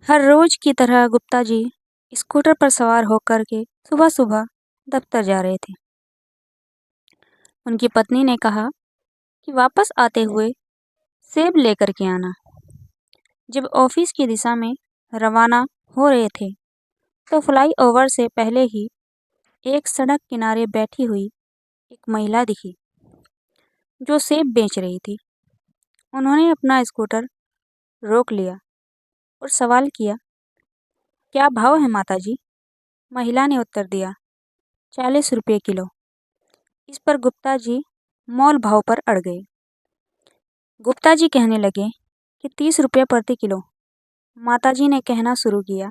हर रोज की तरह गुप्ता जी स्कूटर पर सवार होकर के सुबह सुबह दफ्तर जा रहे थे। उनकी पत्नी ने कहा कि वापस आते हुए सेब लेकर के आना। जब ऑफिस की दिशा में रवाना हो रहे थे तो फ्लाईओवर से पहले ही एक सड़क किनारे बैठी हुई एक महिला दिखी जो सेब बेच रही थी। उन्होंने अपना स्कूटर रोक लिया और सवाल किया, क्या भाव है माता जी? महिला ने उत्तर दिया, 40 रुपये किलो। इस पर गुप्ता जी मोल भाव पर अड़ गए। गुप्ता जी कहने लगे कि 30 रुपये प्रति किलो। माताजी ने कहना शुरू किया,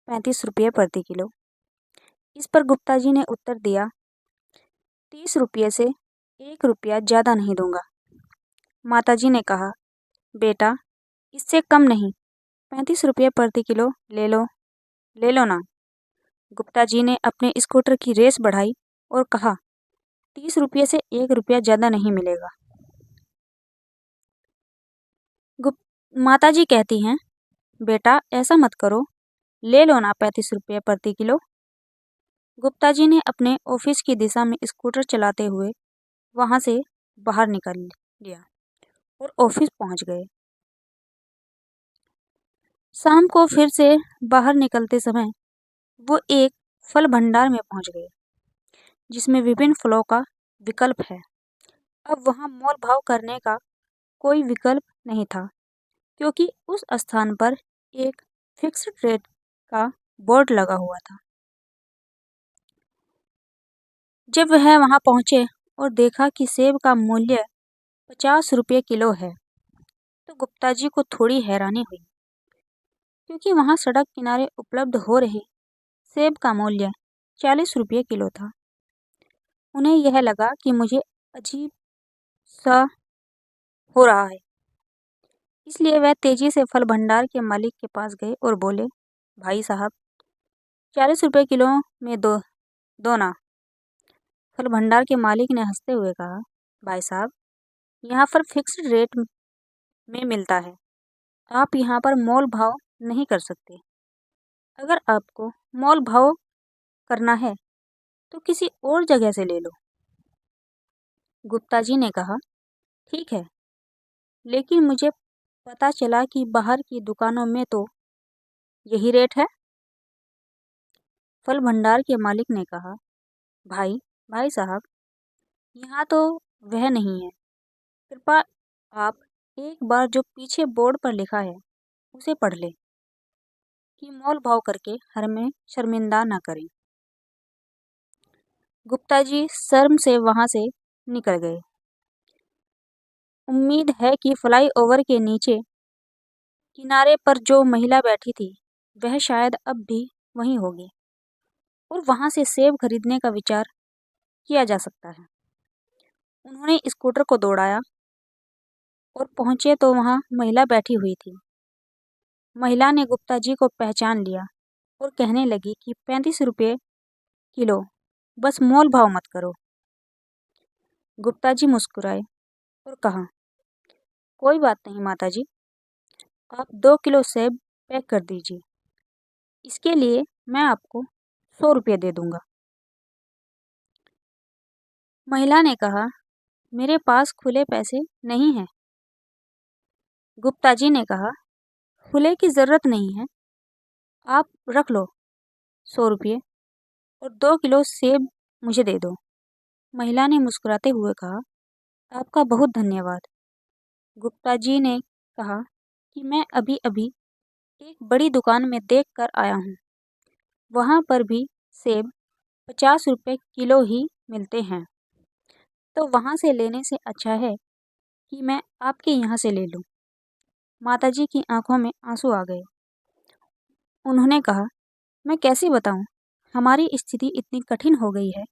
35 रुपये प्रति किलो। इस पर गुप्ता जी ने उत्तर दिया, 30 रुपये से 1 रुपया ज़्यादा नहीं दूंगा। माताजी ने कहा, बेटा इससे कम नहीं, 35 रुपये प्रति किलो ले लो ना। गुप्ता जी ने अपने स्कूटर की रेस बढ़ाई और कहा, 30 रुपये से 1 रुपया ज़्यादा नहीं मिलेगा। माताजी कहती हैं, बेटा ऐसा मत करो, ले लो ना 35 रुपये प्रति किलो। गुप्ता जी ने अपने ऑफिस की दिशा में स्कूटर चलाते हुए वहां से बाहर निकल लिया और ऑफिस पहुंच गए। शाम को फिर से बाहर निकलते समय वो एक फल भंडार में पहुंच गए जिसमें विभिन्न फलों का विकल्प है। अब वहां मोल भाव करने का कोई विकल्प नहीं था क्योंकि उस स्थान पर एक फिक्स्ड रेट का बोर्ड लगा हुआ था। जब वह वहां पहुंचे और देखा कि सेब का मूल्य 50 रुपये किलो है तो गुप्ता जी को थोड़ी हैरानी हुई क्योंकि वहां सड़क किनारे उपलब्ध हो रहे सेब का मूल्य 40 रुपये किलो था। उन्हें यह लगा कि मुझे अजीब सा हो रहा है, इसलिए वह तेजी से फल भंडार के मालिक के पास गए और बोले, भाई साहब 40 रुपये किलो में दो ना। फल भंडार के मालिक ने हंसते हुए कहा, भाई साहब यहाँ पर फिक्स्ड रेट में मिलता है, आप यहाँ पर मोल भाव नहीं कर सकते। अगर आपको मोल भाव करना है तो किसी और जगह से ले लो। गुप्ता जी ने कहा, ठीक है, लेकिन मुझे पता चला कि बाहर की दुकानों में तो यही रेट है। फल भंडार के मालिक ने कहा, भाई साहब यहाँ तो वह नहीं है, कृपया आप एक बार जो पीछे बोर्ड पर लिखा है उसे पढ़ लें कि मोल भाव करके हमें शर्मिंदा ना करें। गुप्ता जी शर्म से वहां से निकल गए। उम्मीद है कि फ्लाईओवर के नीचे किनारे पर जो महिला बैठी थी वह शायद अब भी वहीं होगी और वहां से सेब खरीदने का विचार किया जा सकता है। उन्होंने स्कूटर को दौड़ाया और पहुंचे तो वहां महिला बैठी हुई थी। महिला ने गुप्ता जी को पहचान लिया और कहने लगी कि 35 रुपये किलो, बस मोल भाव मत करो। गुप्ता जी मुस्कुराए और कहा, कोई बात नहीं माता जी, आप 2 किलो सेब पैक कर दीजिए, इसके लिए मैं आपको 100 रुपये दे दूंगा। महिला ने कहा, मेरे पास खुले पैसे नहीं हैं। गुप्ता जी ने कहा, खुले की ज़रूरत नहीं है, आप रख लो 100 रुपये और 2 किलो सेब मुझे दे दो। महिला ने मुस्कुराते हुए कहा, आपका बहुत धन्यवाद। गुप्ता जी ने कहा कि मैं अभी अभी एक बड़ी दुकान में देख कर आया हूँ, वहाँ पर भी सेब 50 रुपये किलो ही मिलते हैं, तो वहाँ से लेने से अच्छा है कि मैं आपके यहाँ से ले लूँ। माताजी की आंखों में आंसू आ गए। उन्होंने कहा, मैं कैसे बताऊँ, हमारी स्थिति इतनी कठिन हो गई है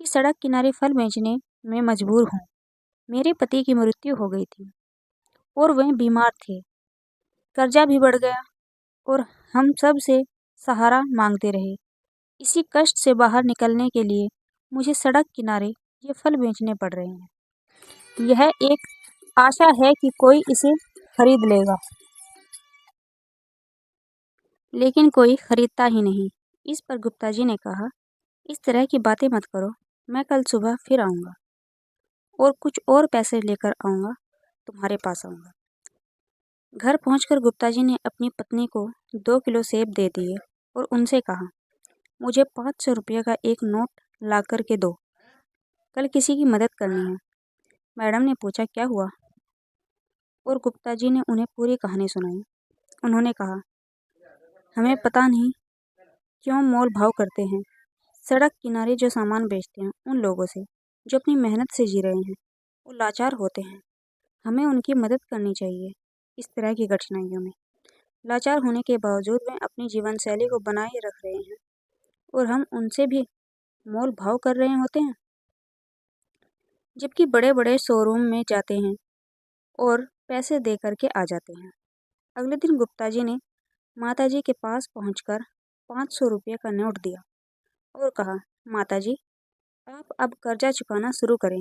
कि सड़क किनारे फल बेचने में मजबूर हूँ। मेरे पति की मृत्यु हो गई थी और वह बीमार थे, कर्जा भी बढ़ गया और हम सब से सहारा मांगते रहे। इसी कष्ट से बाहर निकलने के लिए मुझे सड़क किनारे ये फल बेचने पड़ रहे हैं। यह एक आशा है कि कोई इसे खरीद लेगा। लेकिन कोई खरीदता ही नहीं। इस पर गुप्ता जी ने कहा, इस तरह की बातें मत करो, मैं कल सुबह फिर आऊँगा और कुछ और पैसे लेकर आऊँगा, तुम्हारे पास आऊँगा। घर पहुंचकर गुप्ता जी ने अपनी पत्नी को 2 किलो सेब दे दिए और उनसे कहा, मुझे 500 रुपये का एक नोट ला कर के दो, कल किसी की मदद करनी है। मैडम ने पूछा, क्या हुआ? और गुप्ता जी ने उन्हें पूरी कहानी सुनाई। उन्होंने कहा, हमें पता नहीं क्यों मोल भाव करते हैं सड़क किनारे जो सामान बेचते हैं उन लोगों से, जो अपनी मेहनत से जी रहे हैं। वो लाचार होते हैं, हमें उनकी मदद करनी चाहिए। इस तरह की कठिनाइयों में लाचार होने के बावजूद वे अपनी जीवन शैली को बनाए रख रहे हैं और हम उनसे भी मोल भाव कर रहे होते हैं, जबकि बड़े बड़े शोरूम में जाते हैं और पैसे दे करके आ जाते हैं। अगले दिन गुप्ता जी ने माता जी के पास पहुंचकर 500 रुपये का नोट दिया और कहा, माता जी, आप अब कर्जा चुकाना शुरू करें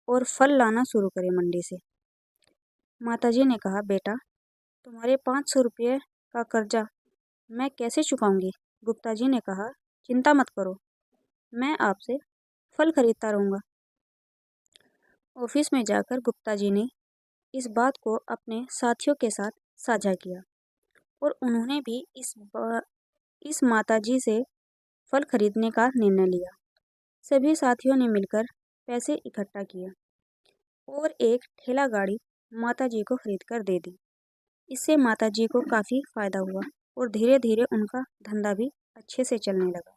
और फल लाना शुरू करें मंडी से। माता जी ने कहा, बेटा, तुम्हारे 500 रुपये का कर्जा मैं कैसे चुकाऊंगी? गुप्ता जी ने कहा, चिंता मत करो, मैं आपसे फल खरीदता रहूँगा। ऑफिस में जाकर गुप्ता जी ने इस बात को अपने साथियों के साथ साझा किया और उन्होंने भी इस माताजी से फल खरीदने का निर्णय लिया। सभी साथियों ने मिलकर पैसे इकट्ठा किए और एक ठेला गाड़ी माताजी को खरीद कर दे दी। इससे माताजी को काफ़ी फायदा हुआ और धीरे धीरे उनका धंधा भी अच्छे से चलने लगा।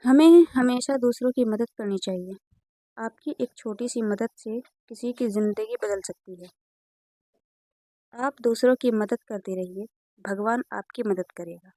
हमें हमेशा दूसरों की मदद करनी चाहिए। आपकी एक छोटी सी मदद से किसी की ज़िंदगी बदल सकती है। आप दूसरों की मदद करते रहिए, भगवान आपकी मदद करेगा।